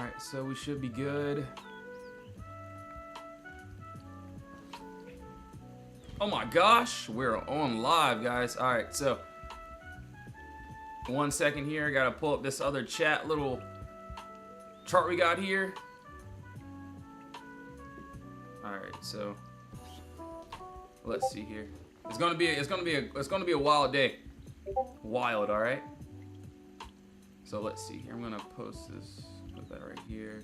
Alright, so we should be good. Oh my gosh, we're on live, guys. Alright, so 1 second here. I gotta pull up this other chat little chart we got here. Alright, so let's see here. It's gonna be a wild day. Wild, alright? So let's see here. I'm gonna post this, put that right here.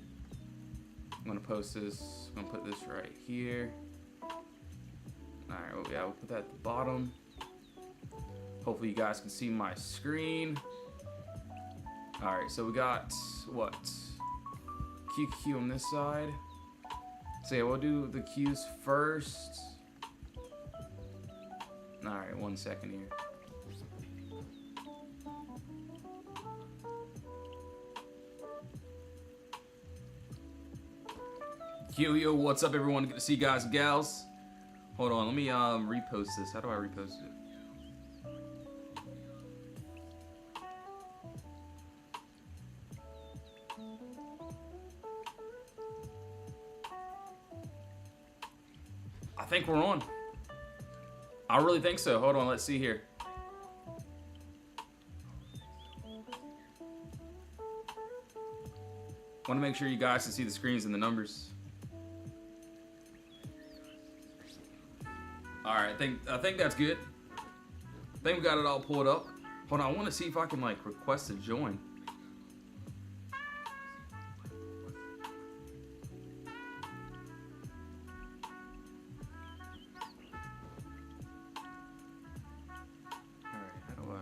I'm gonna post this, I'm gonna put this right here. Alright, well, yeah, we'll put that at the bottom. Hopefully you guys can see my screen. Alright, so we got what? QQ on this side. So yeah, we'll do the Qs first. Alright, 1 second here. Yo, what's up everyone? Good to see you guys and gals. Hold on, let me repost this. How do I repost it? I think we're on. I really think so. Hold on, let's see here. Want to make sure you guys can see the screens and the numbers. Alright, I think that's good. I think we got it all pulled up. Hold on, I want to see if I can like request to join. Alright, how do I?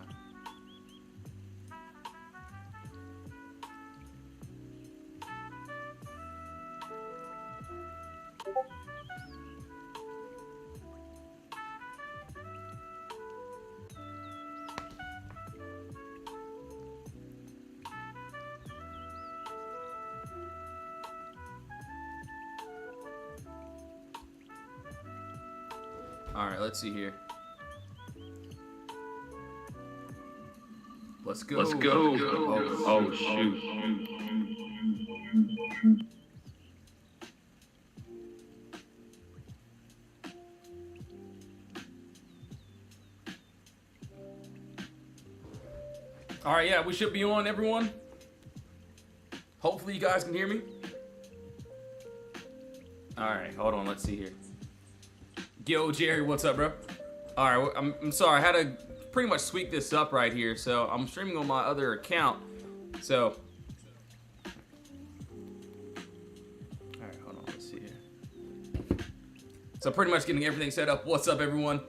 Alright, let's see here. Let's go. Let's go. Oh shoot. Alright, yeah, we should be on, everyone. Hopefully you guys can hear me. Alright, hold on, let's see here. Yo, Jerry, what's up, bro? Alright, I'm sorry, I had to pretty much tweak this up right here, so I'm streaming on my other account. So, alright, hold on, let's see here. So pretty much getting everything set up. What's up, everyone?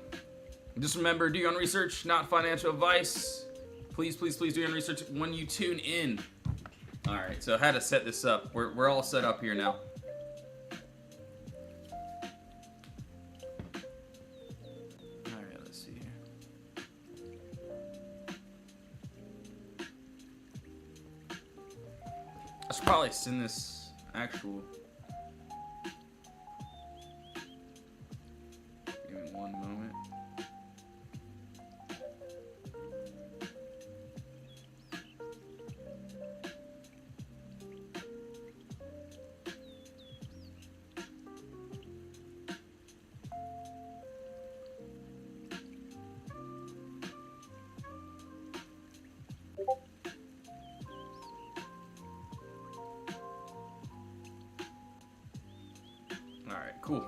Just remember, do your own research, not financial advice. Please, please, please do your own research when you tune in. Alright, so I had to set this up. We're all set up here now. I should probably send this actual. Give me 1 moment. Alright, cool.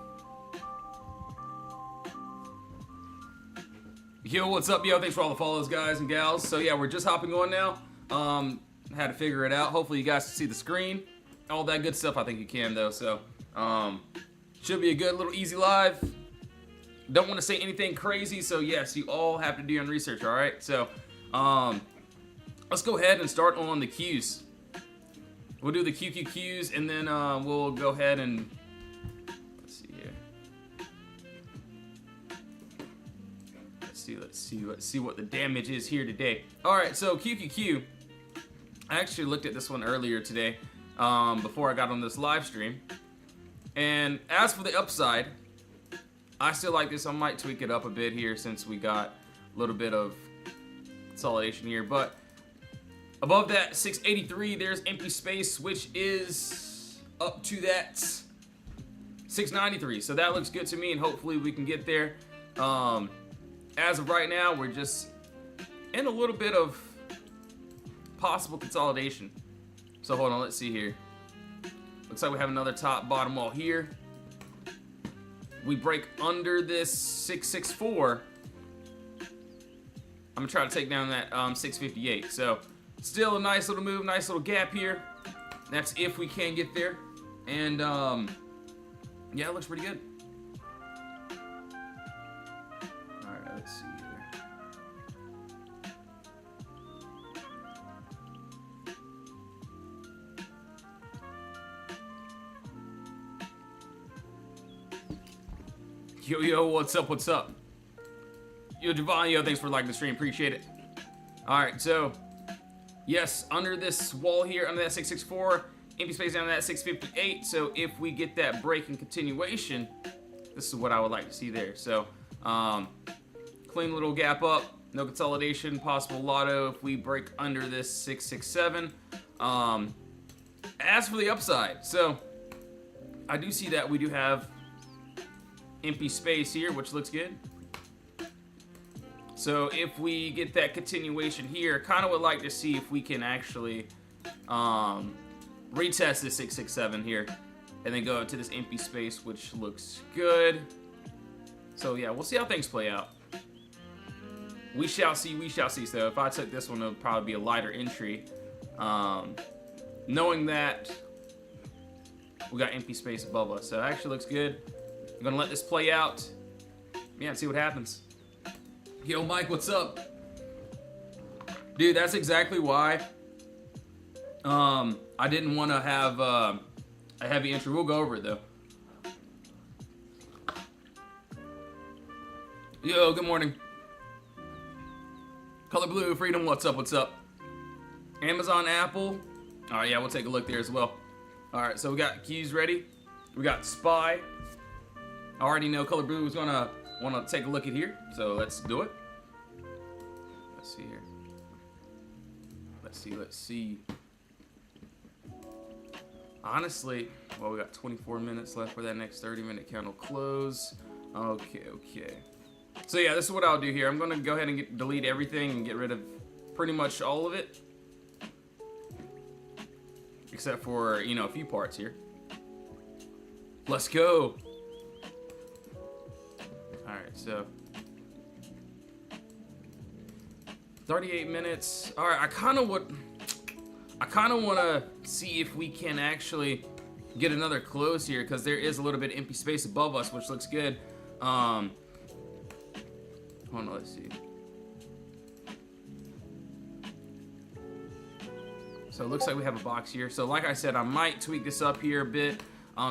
Yo, what's up, yo? Thanks for all the follows, guys and gals. So yeah, we're just hopping on now. Had to figure it out. Hopefully you guys can see the screen. All that good stuff, I think you can though. So, should be a good little easy live. Don't want to say anything crazy, so yes, you all have to do your own research, alright? So, let's go ahead and start on the Qs. We'll do the QQQs and then we'll go ahead and let's see what the damage is here today. Alright, so QQQ. I actually looked at this one earlier today, before I got on this live stream. And as for the upside, I still like this. I might tweak it up a bit here since we got a little bit of consolidation here. But Above that 683, there's empty space, which is up to that 693. So that looks good to me, and hopefully we can get there. As of right now, we're just in a little bit of possible consolidation. So hold on, let's see here. Looks like we have another top bottom wall here. We break under this 664. I'm gonna try to take down that 658. So still a nice little move, nice little gap here. That's if we can get there. And yeah, it looks pretty good. All right, let's see here. Yo, what's up, what's up? Yo, Javon, yo, thanks for liking the stream, appreciate it. All right, so, yes, under this wall here, under that 664, empty space down to that 658, so if we get that break in continuation, this is what I would like to see there. So, clean little gap up, no consolidation, possible lotto if we break under this 667. As for the upside, so, I do see that we do have empty space here, which looks good. So if we get that continuation here, kind of would like to see if we can actually retest this 667 here and then go to this empty space, which looks good. So yeah, we'll see how things play out. We shall see, we shall see. So if I took this one, it would probably be a lighter entry. Knowing that we got empty space above us. So it actually looks good. I'm gonna let this play out. Yeah, and see what happens. Yo, Mike, what's up? Dude, that's exactly why I didn't want to have a heavy intro. We'll go over it though. Yo, good morning. Color Blue, Freedom, what's up, what's up? Amazon, Apple. All right, yeah, we'll take a look there as well. All right, so we got keys ready. We got Spy. I already know Color Blue is gonna want to take a look at here, so let's do it. Let's see here. Let's see. Honestly, well, we got 24 minutes left for that next 30-minute count will close. Okay. So yeah, this is what I'll do here. I'm gonna go ahead and delete everything and get rid of pretty much all of it, except for, you know, a few parts here. Let's go. Alright, so 38 minutes. Alright, I kinda wanna see if we can actually get another close here, because there is a little bit of empty space above us, which looks good. Hold on, let's see. So it looks like we have a box here. So like I said, I might tweak this up here a bit,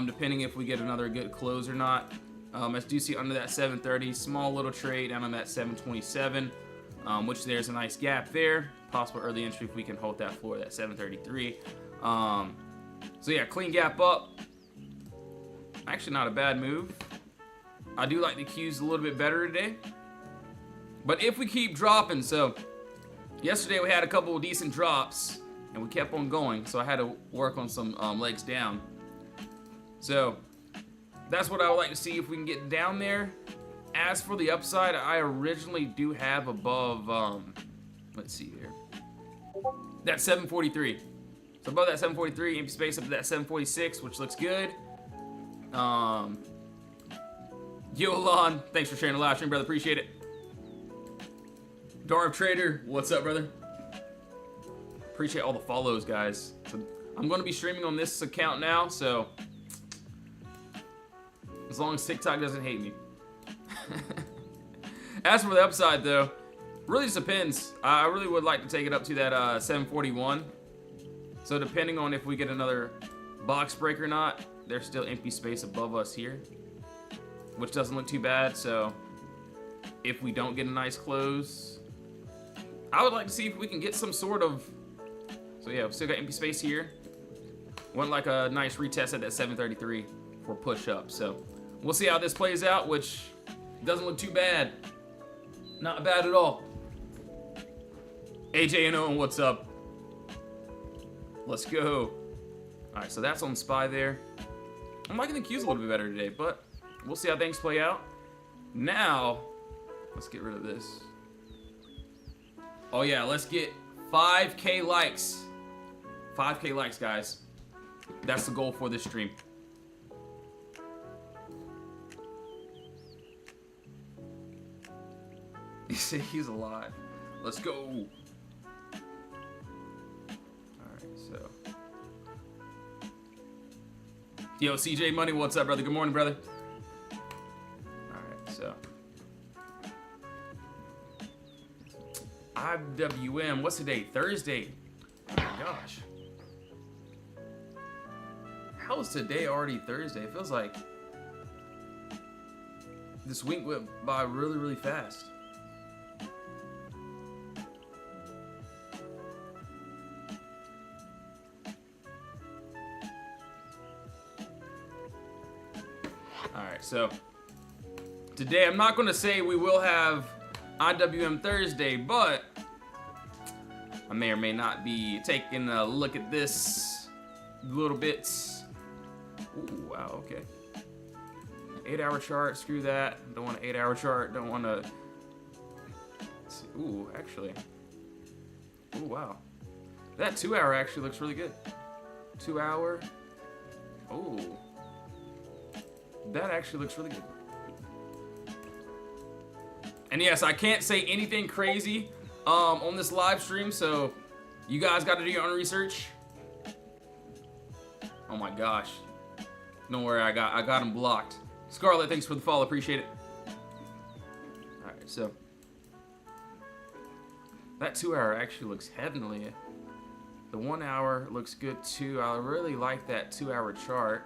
depending if we get another good close or not. As do see under that 730, small little trade down on that 727, which there's a nice gap there. Possible early entry if we can hold that floor, that 733. So yeah, clean gap up. Actually not a bad move. I do like the Qs a little bit better today. But if we keep dropping, so yesterday we had a couple of decent drops and we kept on going, so I had to work on some legs down. So that's what I would like to see if we can get down there. As for the upside, I originally do have above, let's see here, that 743. So above that 743, empty space up to that 746, which looks good. Yo, Alon, thanks for sharing the live stream, brother. Appreciate it. Darv Trader, what's up, brother? Appreciate all the follows, guys. So I'm going to be streaming on this account now, so as long as TikTok doesn't hate me. As for the upside, though, really just depends. I really would like to take it up to that 741. So depending on if we get another box break or not, there's still empty space above us here, which doesn't look too bad. So if we don't get a nice close, I would like to see if we can get some sort of, so yeah, we still got empty space here. Want like a nice retest at that 733 for push up. So we'll see how this plays out, which doesn't look too bad. Not bad at all. AJ and Owen, what's up? Let's go. All right, so that's on Spy there. I'm liking the Qs a little bit better today, but we'll see how things play out. Now, let's get rid of this. Oh yeah, let's get 5K likes. 5K likes, guys. That's the goal for this stream. You say he's alive. Let's go. Alright, so. Yo, CJ Money, what's up, brother? Good morning, brother. Alright, so. IWM, what's the date? Thursday. Oh my gosh. How is today already Thursday? It feels like this week went by really, really fast. Alright, so today I'm not going to say we will have IWM Thursday, but I may or may not be taking a look at this little bit. Ooh, wow, okay. 8-hour chart, screw that. Don't want an 8-hour chart, don't want to... Ooh, actually. Ooh, wow. That 2-hour actually looks really good. 2-hour. Ooh. That actually looks really good. And yes, I can't say anything crazy on this live stream, so you guys got to do your own research. Oh my gosh. Don't worry, I got him blocked. Scarlett, thanks for the follow, appreciate it. Alright, so that 2-hour actually looks heavenly. The 1-hour looks good too. I really like that 2-hour chart.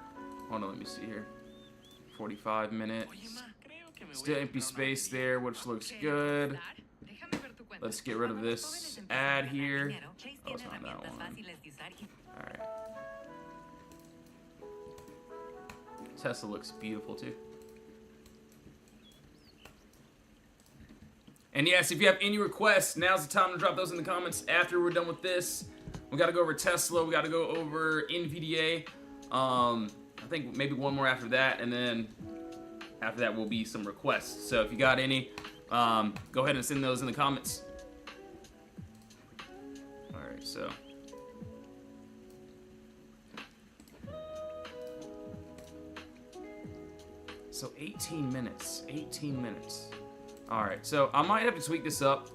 Hold on, let me see here. 45 minutes. Still empty space there, which looks good. Let's get rid of this ad here. Oh, it's not that one. Alright. Tesla looks beautiful too. And yes, if you have any requests, now's the time to drop those in the comments after we're done with this. We gotta go over Tesla, we gotta go over NVDA. I think maybe one more after that, and then after that will be some requests. So if you got any, go ahead and send those in the comments. Alright, so. So 18 minutes, 18 minutes. Alright, so I might have to tweak this up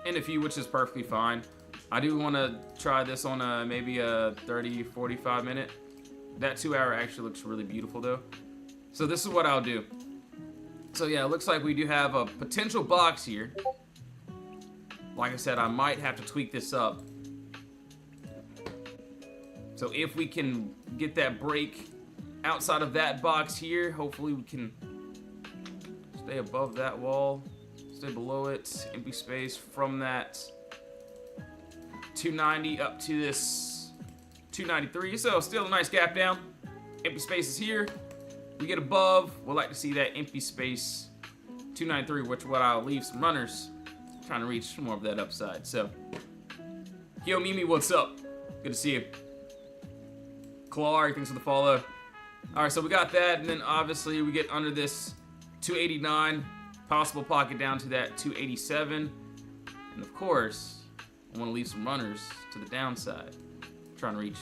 in a few, which is perfectly fine. I do want to try this on maybe a 30, 45 minute. That 2-hour actually looks really beautiful though. So this is what I'll do. So yeah, it looks like we do have a potential box here. Like I said, I might have to tweak this up. So if we can get that break outside of that box here, hopefully we can stay above that wall, stay below it, empty space from that 290 up to this 293. So still a nice gap down. Empty space is here. We get above, we'd like to see that empty space 293, which what I'll leave some runners trying to reach more of that upside. So yo Mimi, what's up? Good to see you. Clark, thanks for the follow. Alright, so we got that, and then obviously we get under this 289, possible pocket down to that 287, and of course I want to leave some runners to the downside, trying to reach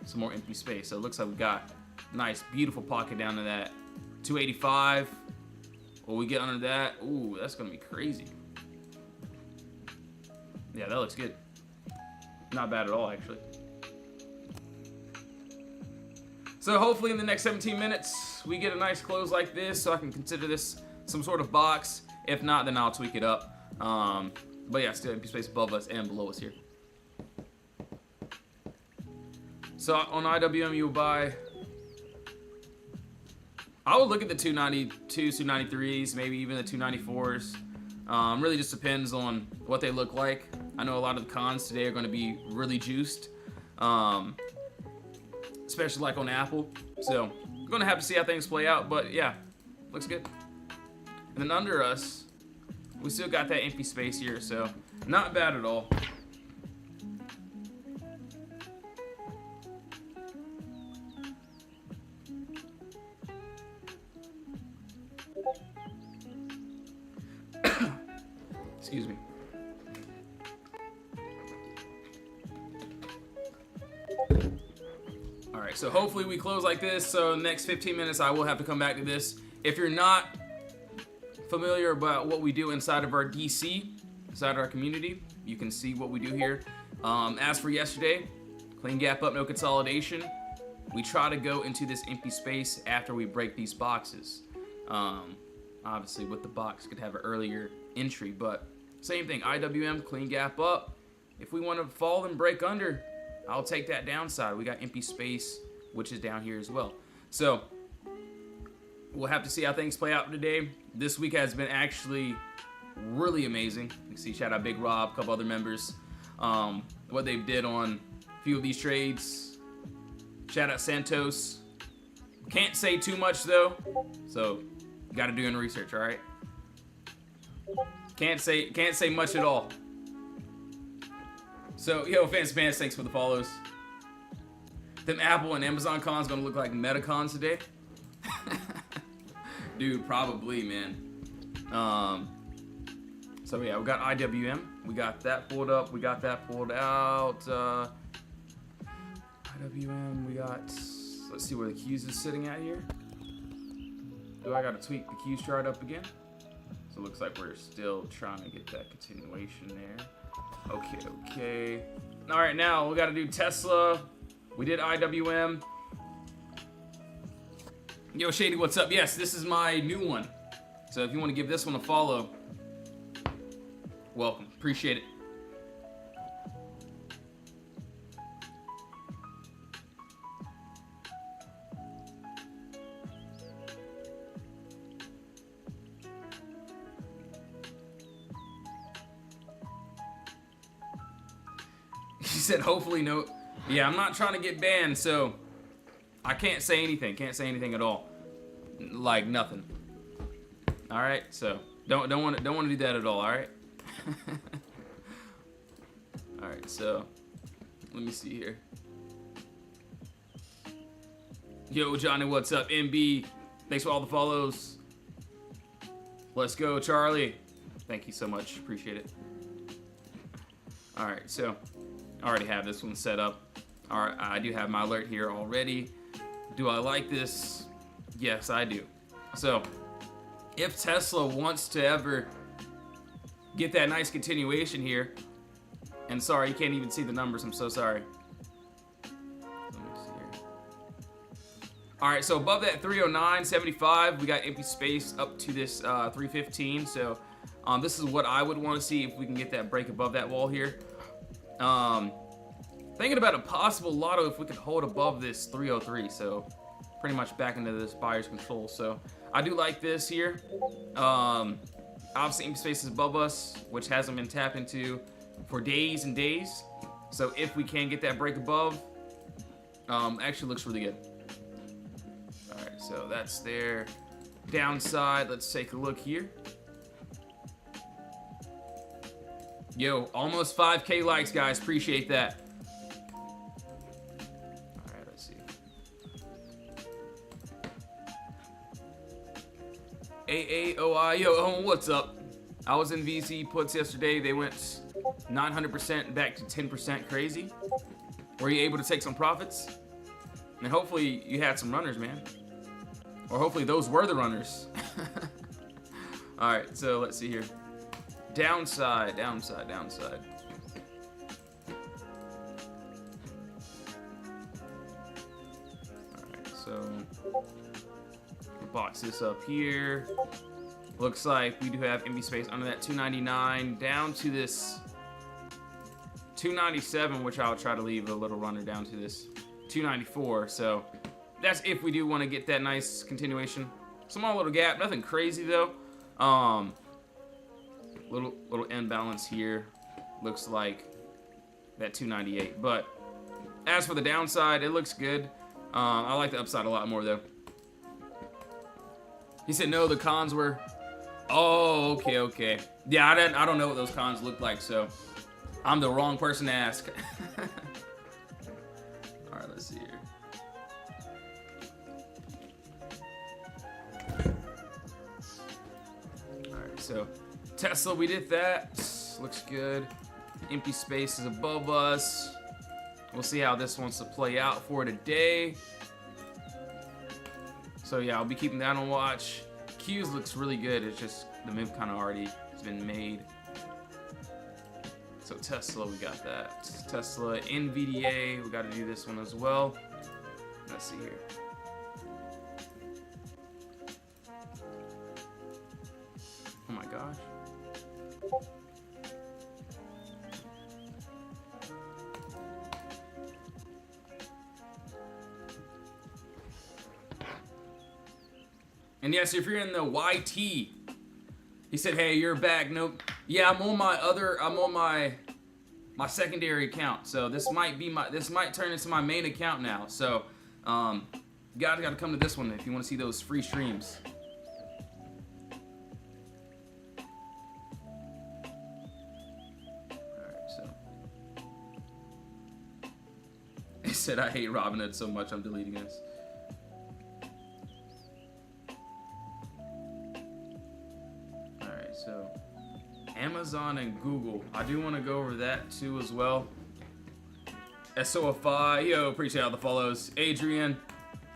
some more empty space. So it looks like we got a nice, beautiful pocket down to that 285. Will we get under that? Ooh, that's going to be crazy. Yeah, that looks good. Not bad at all, actually. So hopefully in the next 17 minutes, we get a nice close like this, so I can consider this some sort of box. If not, then I'll tweak it up. But yeah, still empty space above us and below us here. So on IWM, you will buy. I would look at the 292s, 293s, maybe even the 294s. Really just depends on what they look like. I know a lot of the cons today are going to be really juiced, especially like on Apple. So we're going to have to see how things play out. But yeah, looks good. And then under us, we still got that empty space here, so not bad at all. Alright, so hopefully we close like this. So next 15 minutes I will have to come back to this. If you're not familiar about what we do inside of our DC, inside our community, you can see what we do here. As for yesterday, clean gap up, no consolidation. We try to go into this empty space after we break these boxes. Obviously with the box could have an earlier entry, but same thing, IWM, clean gap up. If we want to fall and break under, I'll take that downside. We got empty space, which is down here as well. So we'll have to see how things play out today. This week has been actually really amazing. You can see, shout out Big Rob, a couple other members, what they did on a few of these trades. Shout out Santos. Can't say too much though, so you got to do your research, all right? Can't say much at all. So, yo, fans, thanks for the follows. Them Apple and Amazon cons gonna look like Metacons today. Dude, probably, man. So yeah, we got IWM. We got that pulled up. We got that pulled out. IWM, we got, let's see where the Qs is sitting at here. Do I gotta tweak the Qs chart up again? So it looks like we're still trying to get that continuation there. Okay. All right, now we gotta do Tesla. We did IWM. Yo, Shady, what's up? Yes, this is my new one. So if you want to give this one a follow, welcome. Appreciate it. He said, hopefully no. Yeah, I'm not trying to get banned, so I can't say anything. Can't say anything at all. Like nothing. All right, so don't want to do that at all. All right. All right, so let me see here. Yo, Johnny, what's up? MB, thanks for all the follows. Let's go, Charlie. Thank you so much. Appreciate it. All right, so I already have this one set up. All right, I do have my alert here already. Do I like this? Yes, I do. So if Tesla wants to ever get that nice continuation here, and sorry, you can't even see the numbers. I'm so sorry. Let me see here. All right, so above that 309.75, we got empty space up to this 315. So this is what I would want to see if we can get that break above that wall here. Thinking about a possible lotto if we could hold above this 303, so pretty much back into this buyer's control. So I do like this here. Obviously empty space is above us, which hasn't been tapped into for days and days. So if we can get that break above, actually looks really good. All right, so that's their downside. Let's take a look here. Yo, almost 5K likes, guys. Appreciate that. All right, let's see. AAOI, yo, Owen, what's up? I was in VC puts yesterday. They went 900% back to 10% crazy. Were you able to take some profits? And hopefully you had some runners, man. Or hopefully those were the runners. All right, so let's see here. Downside. Alright, so box this up here. Looks like we do have empty space under that 299 down to this 297, which I'll try to leave a little runner down to this 294. So that's if we do want to get that nice continuation. Small little gap, nothing crazy though. Little imbalance here. Looks like that 298. But as for the downside, it looks good. I like the upside a lot more though. He said no, the cons were. Oh, okay. Yeah, I don't know what those cons look like, so I'm the wrong person to ask. All right, let's see here. All right, so Tesla, we did that. Looks good. Empty space is above us. we'll see how this wants to play out for today. So yeah, I'll be keeping that on watch. Q's looks really good. It's just the move kind of already has been made. So Tesla, we got that. Tesla, NVDA, we got to do this one as well. Let's see here. Oh my gosh. And yes, if you're in the YT, he said, "Hey, you're back." Nope. Yeah, I'm on my secondary account. So this might turn into my main account now. So, you gotta come to this one if you want to see those free streams. Alright, so. He said, "I hate Robinhood so much, I'm deleting this." So, Amazon and Google. I do want to go over that too as well. SOFI, yo, appreciate all the follows. Adrian,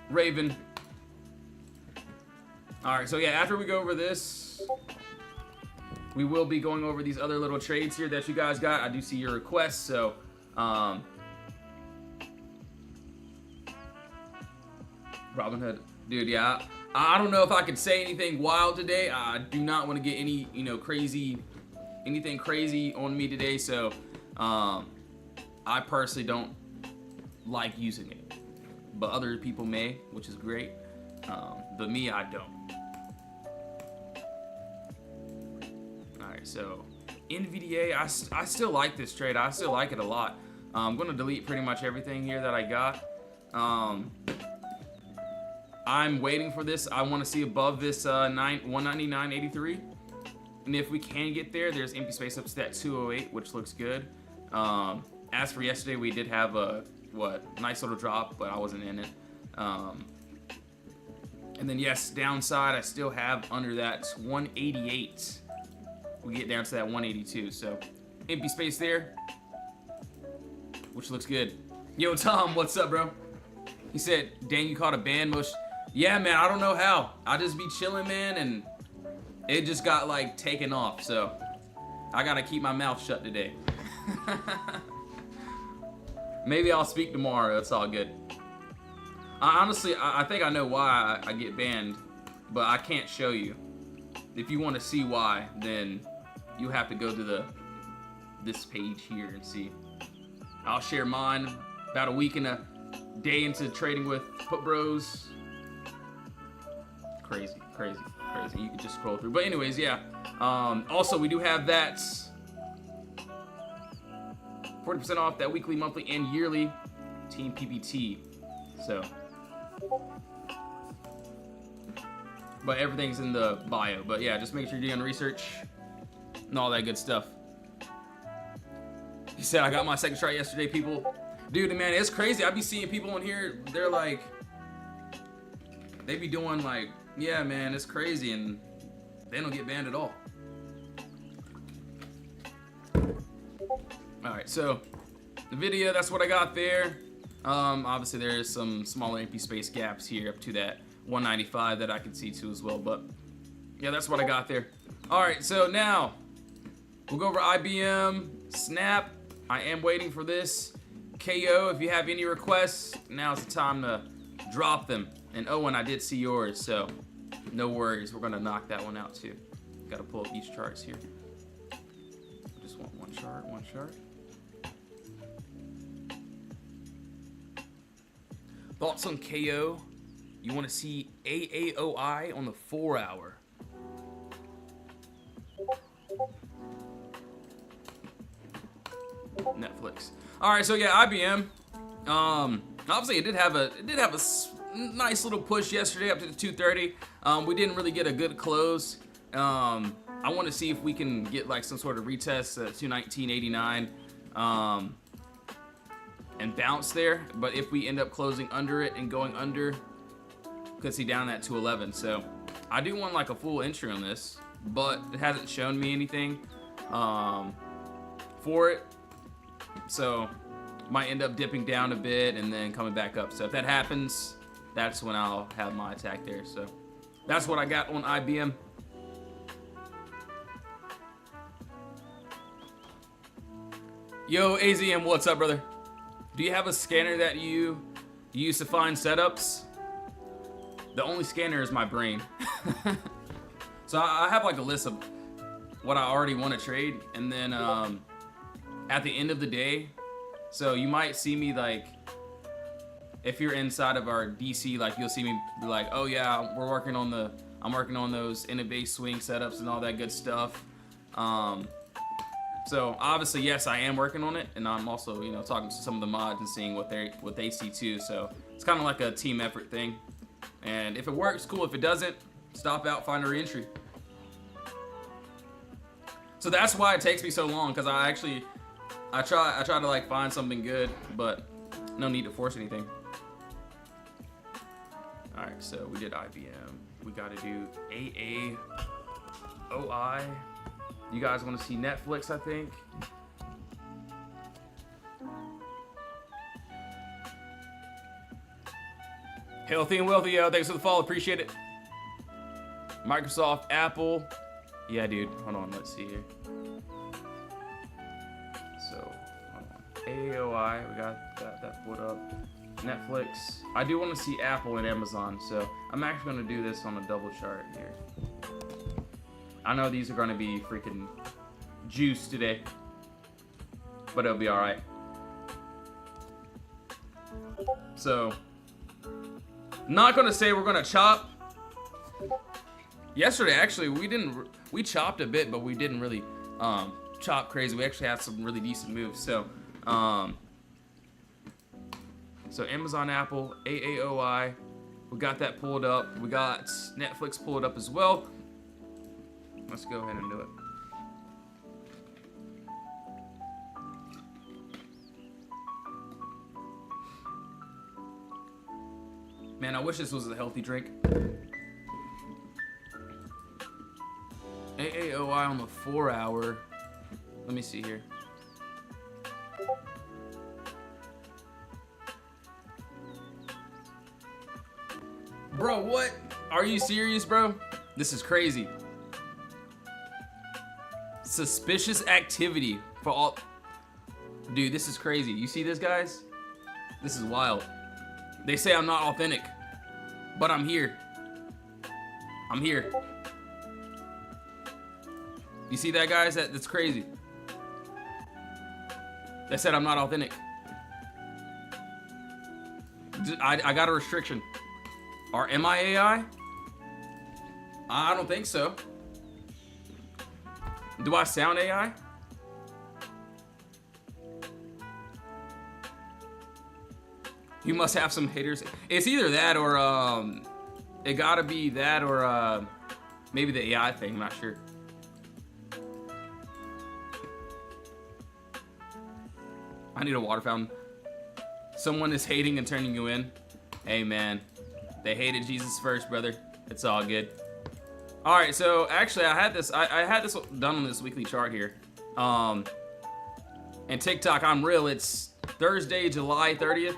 Raven. Alright, so yeah, after we go over this, we will be going over these other little trades here that you guys got. I do see your requests, so, Robinhood. Dude, yeah. I don't know if I could say anything wild today. I do not want to get any, anything crazy on me today. So, I personally don't like using it, but other people may, which is great. But me, I don't. All right, so NVDA, I still like this trade. I still like it a lot. I'm gonna delete pretty much everything here that I got. I'm waiting for this. I want to see above this 199.83, and if we can get there, there's empty space up to that 208, which looks good. As for yesterday, we did have a nice little drop, but I wasn't in it. And then yes, downside, I still have under that 188. We get down to that 182, so empty space there, which looks good. Yo, Tom, what's up, bro? He said, "Dang, you caught a ban mush." Yeah, man, I don't know how. I just be chilling, man, and it just got like taken off. So I gotta keep my mouth shut today. Maybe I'll speak tomorrow. It's all good. Honestly, I think I know why I get banned, but I can't show you. If you want to see why, then you have to go to this page here and see. I'll share mine. About a week and a day into trading with Put Bros. Crazy. You can just scroll through. But anyways, yeah. Also, we do have that 40% off that weekly, monthly, and yearly Team PPT. So, but everything's in the bio. But yeah, just make sure you're doing research and all that good stuff. He said, "I got my second strike yesterday, people." Dude, man, it's crazy. I be seeing people in here, they're like, they be doing like, yeah, man, it's crazy, and they don't get banned at all. Alright, so the video, that's what I got there. Obviously there's some smaller empty space gaps here up to that 195 that I can see too as well, but yeah, that's what I got there. Alright, so now we'll go over IBM, Snap. I am waiting for this. KO, if you have any requests, now's the time to drop them. And Owen, I did see yours, so no worries. We're gonna knock that one out too. Gotta pull up these charts here. I just want one chart. Thoughts on KO? You want to see AAOI on the 4-hour? Netflix. All right, so yeah, IBM. Obviously, it did have a nice little push yesterday up to the 230. We didn't really get a good close. I want to see if we can get like some sort of retest at 219.89 and bounce there. But if we end up closing under it and going under, could see down at 211. So I do want like a full entry on this, but it hasn't shown me anything for it. So might end up dipping down a bit and then coming back up. So if that happens, that's when I'll have my attack there. So that's what I got on IBM. Yo, AZM, what's up, brother? Do you have a scanner that you use to find setups? The only scanner is my brain. So I have like a list of what I already want to trade, and then at the end of the day, so you might see me like, if you're inside of our DC, like you'll see me be like, oh yeah, I'm working on those Innovate swing setups and all that good stuff. So obviously, yes, I am working on it, and I'm also, you know, talking to some of the mods and seeing what they see too. So it's kind of like a team effort thing. And if it works, cool. If it doesn't, stop out, find a reentry. So that's why it takes me so long, because I try to like find something good, but no need to force anything. All right, so we did IBM. We got to do AAOI. You guys want to see Netflix, I think. Healthy and wealthy, yo. Thanks for the follow. Appreciate it. Microsoft, Apple. Yeah, dude. Hold on. Let's see here. So, hold on. AOI. We got that pulled up. Netflix. I do want to see Apple and Amazon. So, I'm actually going to do this on a double chart here. I know these are going to be freaking juice today, but it'll be all right. So, not going to say we're going to chop. Yesterday, actually, we chopped a bit, but we didn't really chop crazy. We actually had some really decent moves. So, so Amazon, Apple, AAOI, we got that pulled up. We got Netflix pulled up as well. Let's go ahead and do it. Man, I wish this was a healthy drink. AAOI on the 4 hour. Let me see here. Bro, what? Are you serious, bro? This is crazy. Suspicious activity for all. Dude, this is crazy. You see this, guys? This is wild. They say I'm not authentic, but I'm here. I'm here. You see that, guys? That's crazy. They said I'm not authentic. I got a restriction. Or am I AI? I don't think so. Do I sound AI? You must have some haters. It's either that or it gotta be that or maybe the AI thing. I'm not sure. I need a water fountain. Someone is hating and turning you in. Hey man, they hated Jesus first, brother. It's all good. All right, so actually I had this done on this weekly chart here. And TikTok, I'm real. It's Thursday, July 30th.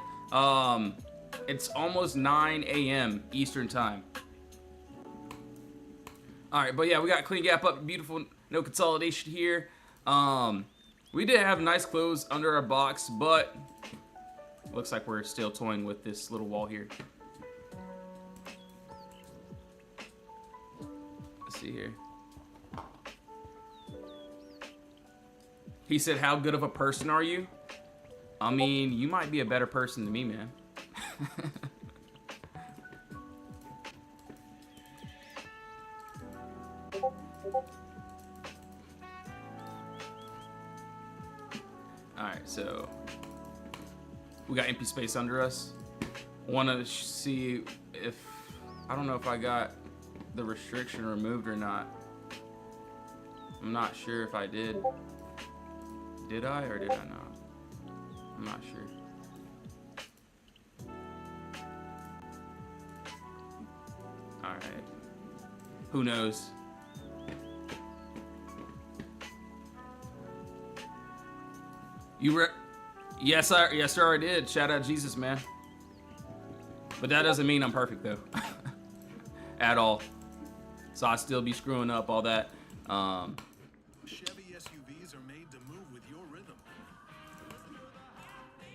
It's almost 9 a.m. Eastern time. All right, but yeah, we got clean gap up, beautiful, no consolidation here. We did have nice close under our box, but looks like we're still toying with this little wall here. Let's see here. He said, how good of a person are you? I mean, you might be a better person than me, man. Alright, so we got empty space under us. Want to see if, I don't know if I got the restriction removed or not. I'm not sure if I did. Did I or did I not? I'm not sure. Alright. Who knows? Yes, sir, I did. Shout out Jesus, man. But that doesn't mean I'm perfect, though. At all. So I still be screwing up all that. Chevy SUVs are made to move with your rhythm.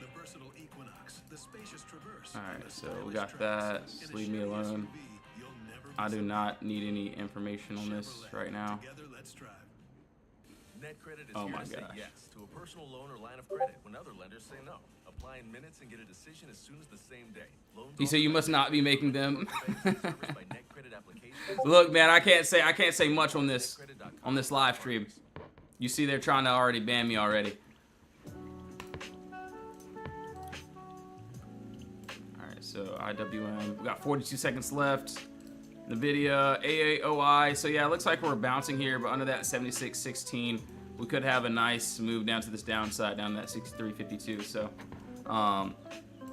The versatile Equinox, the spacious Traverse. Alright, so we got that. Just leave me alone. I do not need any information on this right now. NetCredit is Oh here my to say gosh. yes to a personal loan or line of credit when other lenders say no. Apply in minutes and get a decision as soon as the same day. Loans You say you must not be making them. serviced by NetCredit applications. Look, man, I can't say much on this live stream. You see, they're trying to already ban me already. All right, so IWM. We got 42 seconds left. NVIDIA, AAOI. So yeah, it looks like we're bouncing here, but under that 76.16, we could have a nice move down to this downside, down to that 63.52. So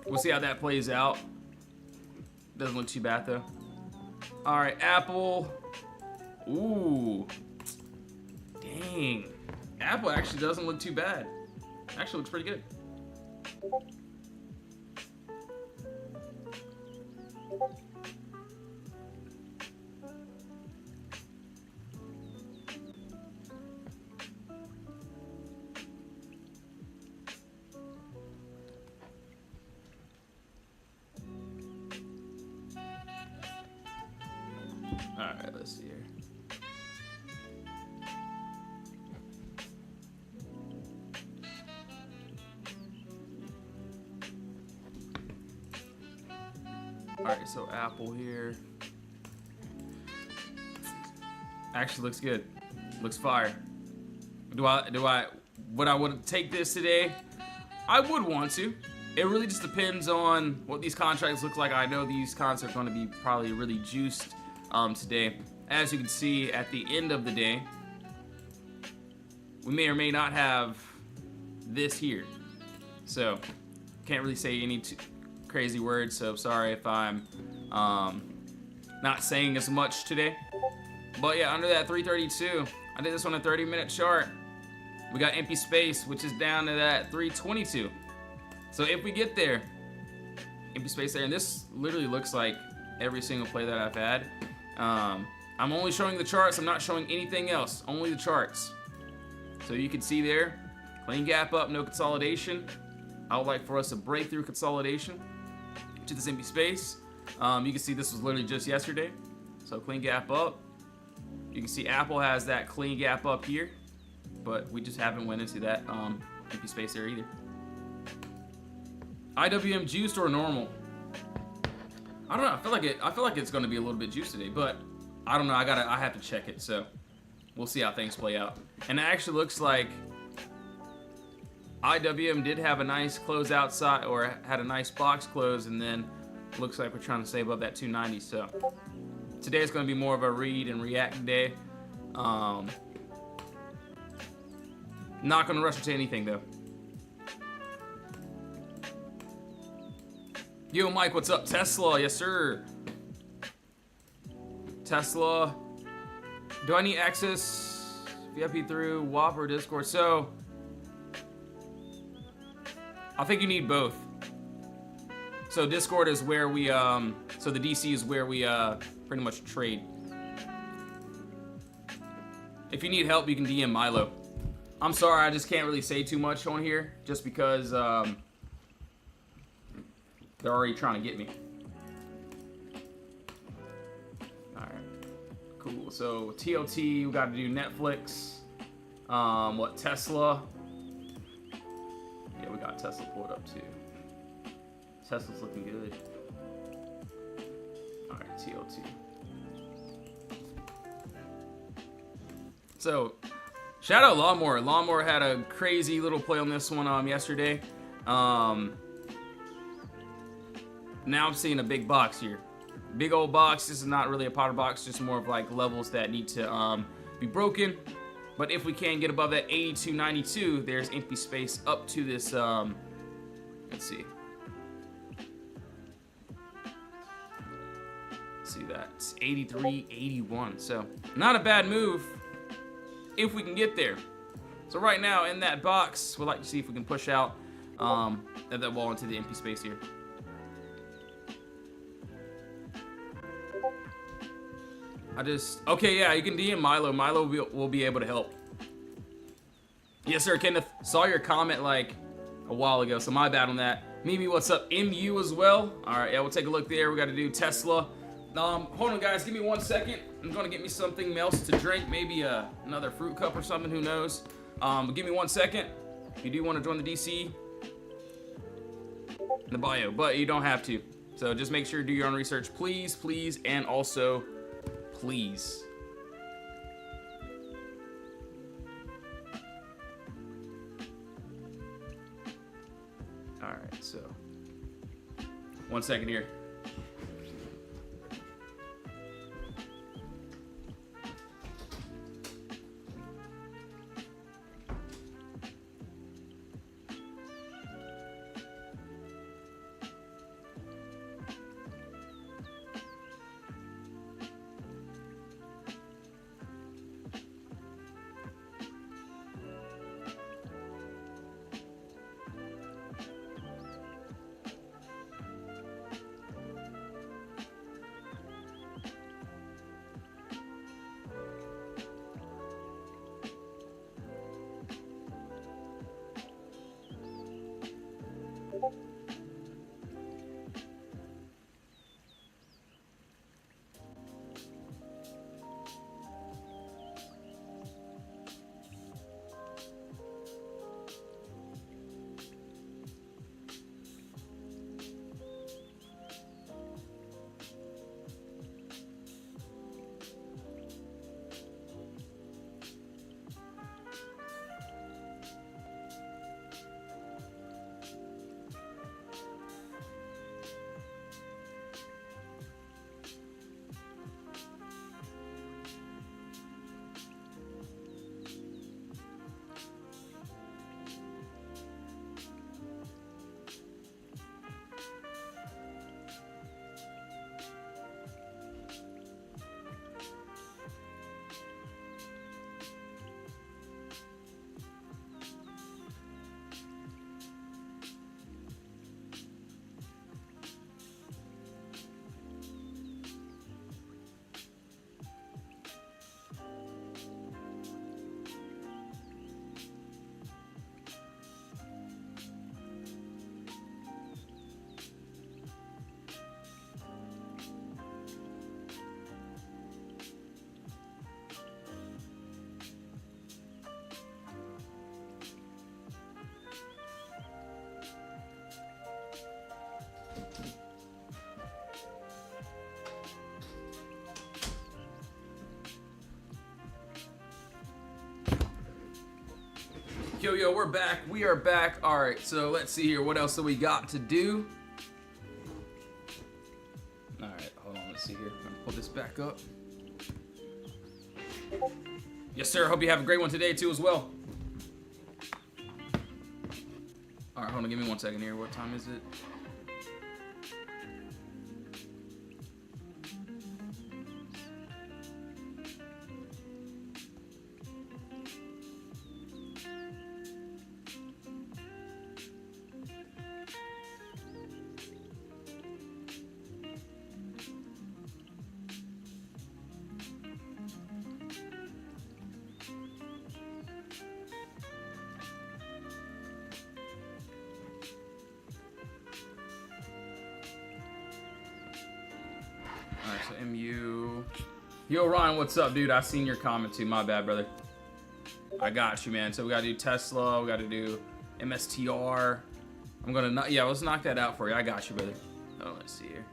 we'll see how that plays out. Doesn't look too bad though. All right, Apple. Ooh, dang. Apple actually doesn't look too bad. Actually looks pretty good. All right, let's see here. All right, so Apple here. Actually looks good. Looks fire. Would I would take this today? I would want to. It really just depends on what these contracts look like. I know these contracts are going to be probably really juiced today. As you can see at the end of the day, we may or may not have this here. So can't really say any crazy words, so sorry if I'm not saying as much today. But yeah, under that 332, I did this on a 30-minute chart. We got empty space, which is down to that 322. So if we get there, empty space there, and this literally looks like every single play that I've had. I'm only showing the charts. I'm not showing anything else, only the charts. So you can see there, clean gap up, no consolidation. I would like for us to break through consolidation to this empty space. You can see this was literally just yesterday. So clean gap up. You can see Apple has that clean gap up here, but we just haven't went into that empty space there either. IWM juiced or normal? I don't know. I feel like it's going to be a little bit juiced today, but I don't know. I have to check it. So we'll see how things play out. And it actually looks like IWM did have a nice close outside, or had a nice box close, and then looks like we're trying to stay above that 290. So today is going to be more of a read and react day. Not going to rush into anything though. Yo, Mike, what's up? Tesla, yes sir. Tesla. Do I need access VIP through WAP or Discord? So I think you need both. So Discord is where we so the DC is where we pretty much trade. If you need help, you can DM Milo. I'm sorry, I just can't really say too much on here just because they're already trying to get me. Alright. Cool. So TOT, we gotta do Netflix. What, Tesla? Yeah, we got Tesla pulled up too. Tesla's looking good. Alright, TOT. So, shout out Lawnmower. Lawnmower had a crazy little play on this one yesterday. Now I'm seeing a big box here. Big old box. This is not really a Potter box, just more of like levels that need to be broken. But if we can get above that 82.92, there's empty space up to this, let's see. Let's see that. It's 83.81. So, not a bad move if we can get there. So right now in that box, we'd like to see if we can push out Add that wall into the empty space here. Okay, yeah, you can DM Milo. Milo will be able to help. Yes, sir, Kenneth. Saw your comment like a while ago, so my bad on that. Mimi, what's up? MU as well. All right, yeah, we'll take a look there. We got to do Tesla. Hold on, guys. Give me 1 second. I'm going to get me something else to drink. Maybe another fruit cup or something. Who knows? Give me 1 second. If you do want to join the DC, in the bio, but you don't have to. So just make sure to do your own research, please, please, and also, please. All right, so 1 second here. Yo, we're back. We are back. All right, so let's see here. What else do we got to do? All right, hold on. Let's see here. I'm gonna pull this back up. Yes, sir. Hope you have a great one today, too, as well. All right, hold on. Give me 1 second here. What time is it? Alright, so MU. Yo, Ryan, what's up, dude? I seen your comment too. My bad, brother. I got you, man. So we gotta do Tesla. We gotta do MSTR. I'm gonna yeah, let's knock that out for you. I got you, brother. Oh, let's see here.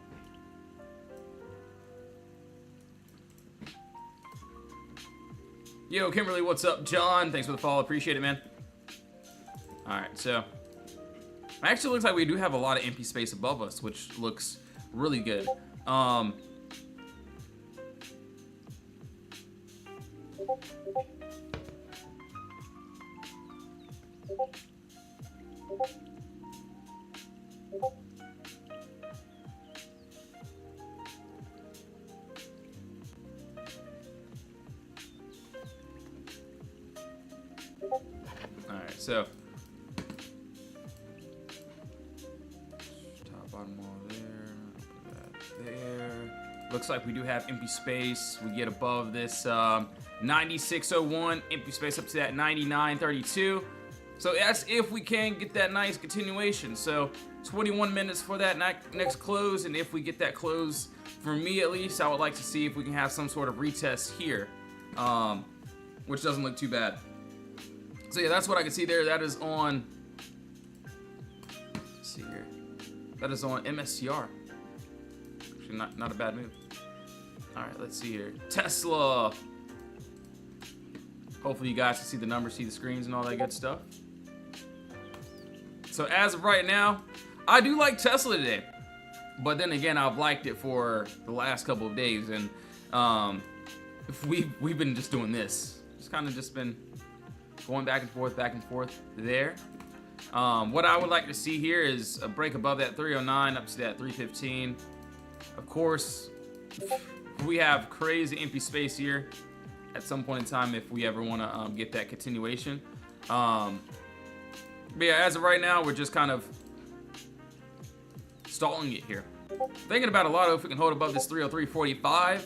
Yo, Kimberly, what's up? John, thanks for the follow. Appreciate it, man. Alright, so actually looks like we do have a lot of empty space above us, which looks really good. Alright, so bottom wall there. Put that there. Looks like we do have empty space. We get above this 9601, empty space up to that 9932. So that's if we can get that nice continuation. So 21 minutes for that next close, and if we get that close, for me at least, I would like to see if we can have some sort of retest here, which doesn't look too bad. So yeah, that's what I can see there. That is on, let's see here, that is on MSTR. Actually, not a bad move. All right, let's see here. Tesla. Hopefully you guys can see the numbers, see the screens, and all that good stuff. So as of right now, I do like Tesla today. But then again, I've liked it for the last couple of days, and we've been just doing this. It's kind of just been going back and forth there. What I would like to see here is a break above that 309 up to that 315. Of course, we have crazy empty space here at some point in time if we ever want to get that continuation. But yeah, as of right now, we're just kind of stalling it here. Thinking about a lot of if we can hold above this 303.45,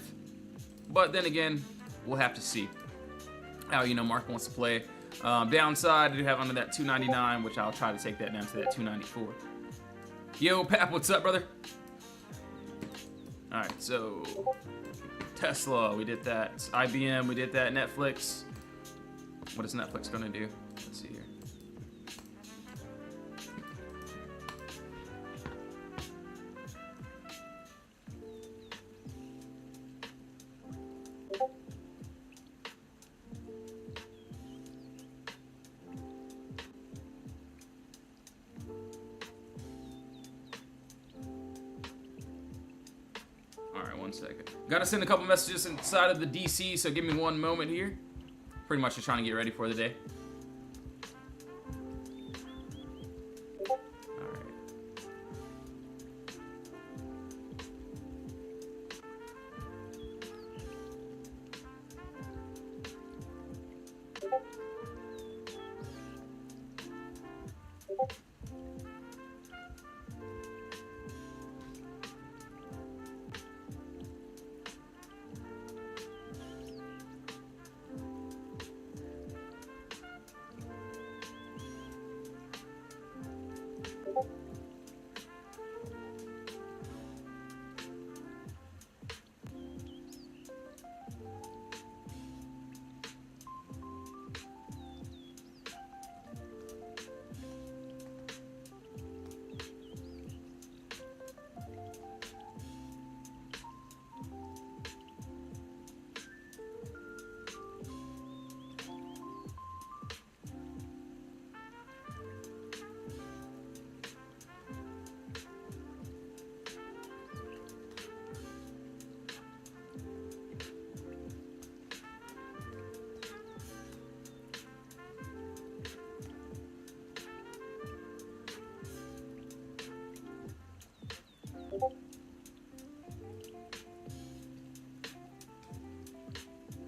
but then again, we'll have to see how Mark wants to play. Downside, I do have under that 299, which I'll try to take that down to that 294. Yo, Pap, what's up, brother? All right, so Tesla, we did that. IBM, we did that. Netflix. What is Netflix gonna do? Let's see here. One second. Gotta send a couple messages inside of the DC, so give me one moment here. Pretty much just trying to get ready for the day. Alright.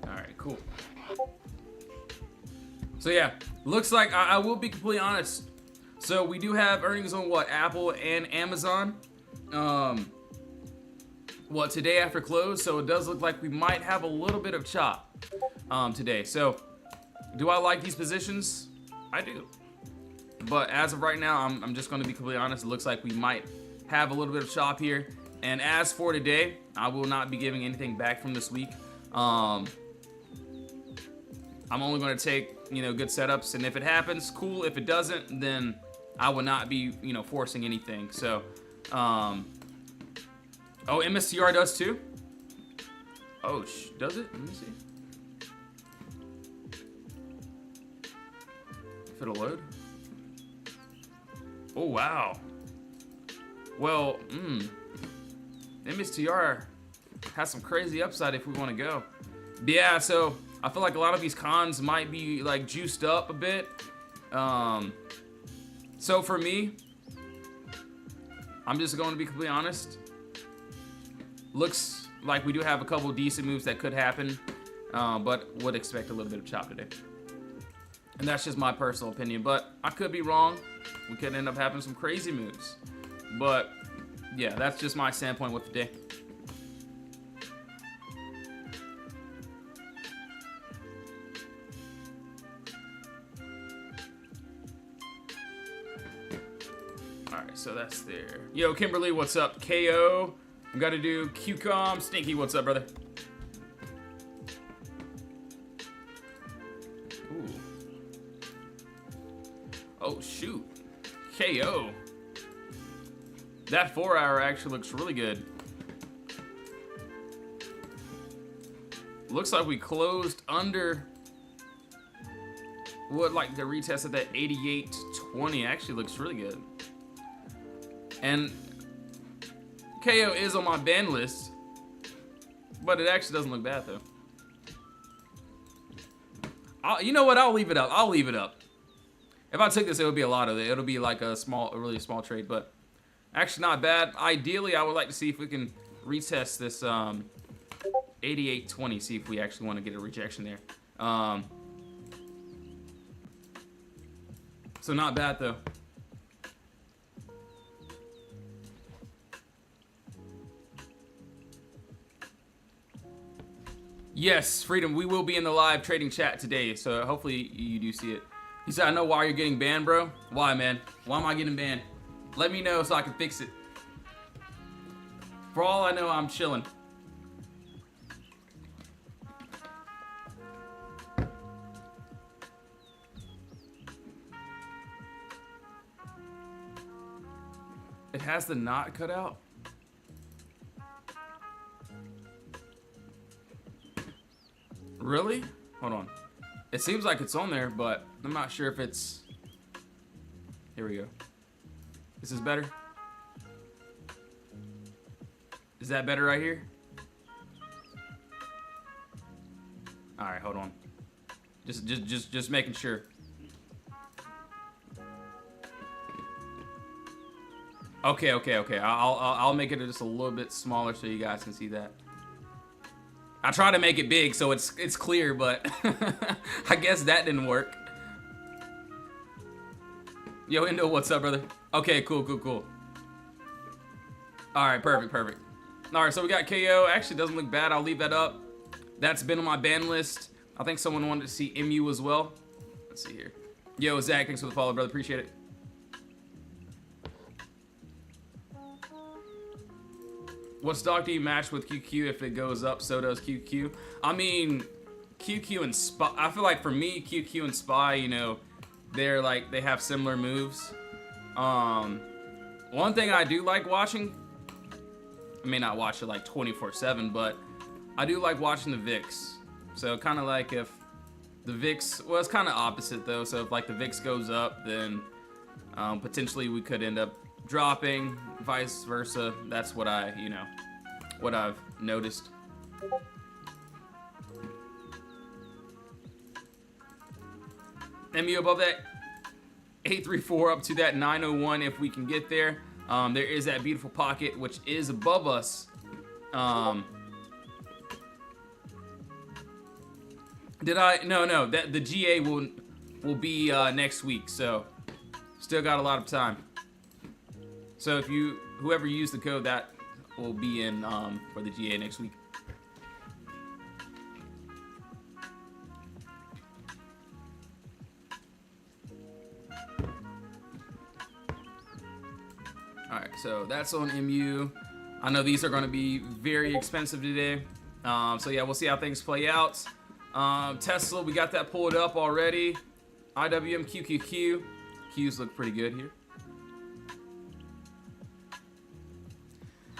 Alright, cool. So yeah, looks like I will be completely honest. So we do have earnings on what? Apple and Amazon. Today after close, so it does look like we might have a little bit of chop today. So do I like these positions? I do. But as of right now, I'm just going to be completely honest. It looks like we might have a little bit of chop here. And as for today, I will not be giving anything back from this week. I'm only going to take, good setups, and if it happens, cool. If it doesn't, then I will not be, forcing anything. So, oh, MSTR does too? Oh, does it? Let me see. If it'll load. Oh, wow. Well, MSTR has some crazy upside if we want to go. But yeah, so I feel like a lot of these cons might be like juiced up a bit. So for me, I'm just going to be completely honest. Looks like we do have a couple decent moves that could happen, but would expect a little bit of chop today. And that's just my personal opinion, but I could be wrong. We could end up having some crazy moves. But yeah, that's just my standpoint with the day. Alright, so that's there. Yo, Kimberly, what's up? KO. We gotta do QCOM. Stinky, what's up, brother? Ooh. Oh, shoot. KO. That 4-hour actually looks really good. Looks like we closed under what, like the retest of that 88.20 actually looks really good. And KO is on my ban list, but it actually doesn't look bad though. You know what? I'll leave it up. I'll leave it up. If I took this, it would be a lot of it. It'll be like a really small trade, but actually not bad. Ideally, I would like to see if we can retest this 88.20. See if we actually want to get a rejection there. So not bad though. Yes, Freedom, we will be in the live trading chat today, so hopefully you do see it. He said, I know why you're getting banned, bro. Why, man? Why am I getting banned? Let me know so I can fix it. For all I know, I'm chilling. It has the knot cut out? Really? Hold on. It seems like it's on there, but I'm not sure if it's... Here we go. This is better? Is that better right here? Alright, hold on. Just making sure. Okay. I'll make it just a little bit smaller so you guys can see that. I try to make it big so it's clear, but I guess that didn't work. Yo, Indo, what's up, brother? Okay, cool. Alright, perfect. Alright, so we got KO. Actually, doesn't look bad. I'll leave that up. That's been on my ban list. I think someone wanted to see MU as well. Let's see here. Yo, Zach, thanks for the follow, brother. Appreciate it. What stock do you match with QQ? If it goes up, so does QQ. I mean, QQ and SPY. I feel like for me, QQ and SPY, you know, they have similar moves. One thing I do like watching, I may not watch it like 24/7, but I do like watching the VIX. So kind of like if the VIX, well, it's kind of opposite though. So if like the VIX goes up, then potentially we could end up dropping, vice versa. That's what what I've noticed. MU above that 834 up to that 901 if we can get there. There is that beautiful pocket which is above us. No, that the GA will be next week, so still got a lot of time. So if whoever used the code, that will be in for the GA next week. Alright, so that's on MU. I know these are going to be very expensive today. So yeah, we'll see how things play out. Tesla, we got that pulled up already. IWM, QQQ. Qs look pretty good here.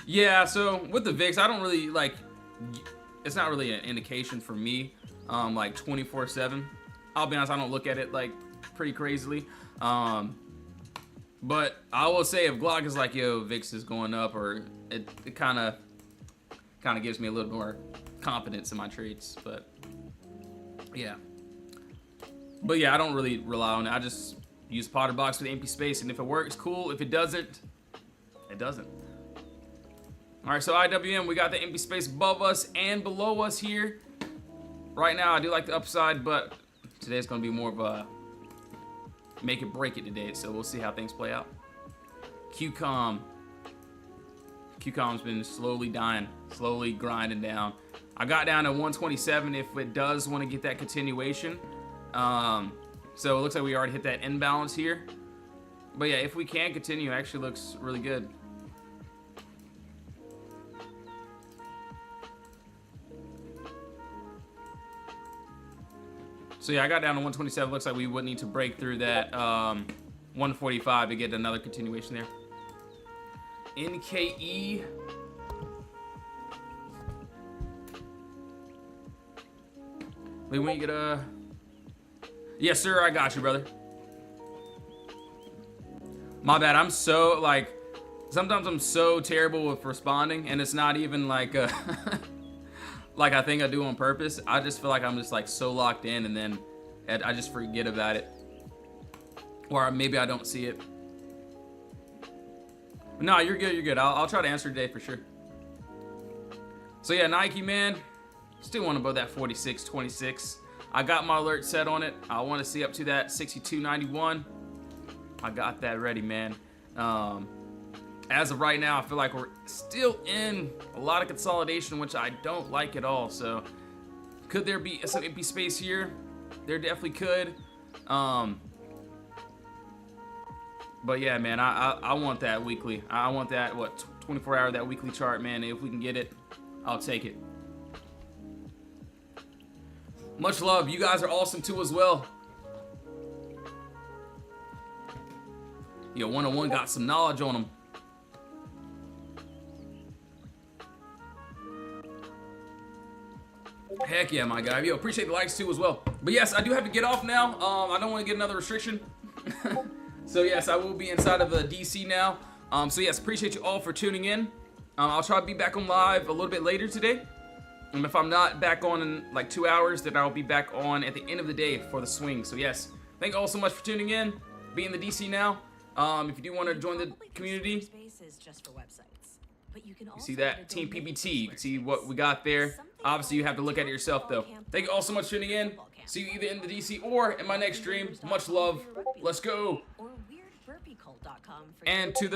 Yeah, so with the VIX, I don't really like, it's not really an indication for me, like 24/7. I'll be honest, I don't look at it like pretty crazily. But I will say if Glock is like, yo, VIX is going up, or it kind of gives me a little more confidence in my trades. But yeah, I don't really rely on it. I just use Potter Box with empty space, and if it works, cool. If it doesn't, it doesn't. All right, so IWM, we got the empty space above us and below us here. Right now, I do like the upside, but today's gonna be more of a make it break it today, so we'll see how things play out. QCOM. QCOM's been slowly dying, slowly grinding down. I got down to 127 if it does want to get that continuation. So it looks like we already hit that imbalance here. But yeah, if we can continue, it actually looks really good. So yeah, I got down to 127. Looks like we would need to break through that 145 to get another continuation there. NKE. Lee, when you get a... Yes, sir, I got you, brother. My bad, I'm so, like... Sometimes I'm so terrible with responding, and it's not even like like I think I do on purpose. I just feel like I'm just like so locked in, and then I just forget about it. Or maybe I don't see it. No, you're good, you're good. I'll try to answer today for sure. So yeah, Nike, man. Still want above that 46.26. I got my alert set on it. I want to see up to that 62.91. I got that ready, man. As of right now, I feel like we're still in a lot of consolidation, which I don't like at all. So could there be some empty space here? There definitely could. But yeah, man, I want that weekly. I want that, what, 24-hour, that weekly chart, man. If we can get it, I'll take it. Much love. You guys are awesome too as well. Yo, 101 got some knowledge on them. Heck yeah, my guy. Yo, appreciate the likes too as well. But yes, I do have to get off now. I don't want to get another restriction. So yes, I will be inside of the DC now. So yes, appreciate you all for tuning in. I'll try to be back on live a little bit later today. And if I'm not back on in like 2 hours, then I'll be back on at the end of the day for the swing. So yes, thank you all so much for tuning in. Be in the DC now. If you do want to join the community, you see that Team PBT. You can see what we got there. Obviously, you have to look at it yourself, though. Thank you all so much for tuning in. See you either in the DC or in my next stream. Much love. Let's go. And to the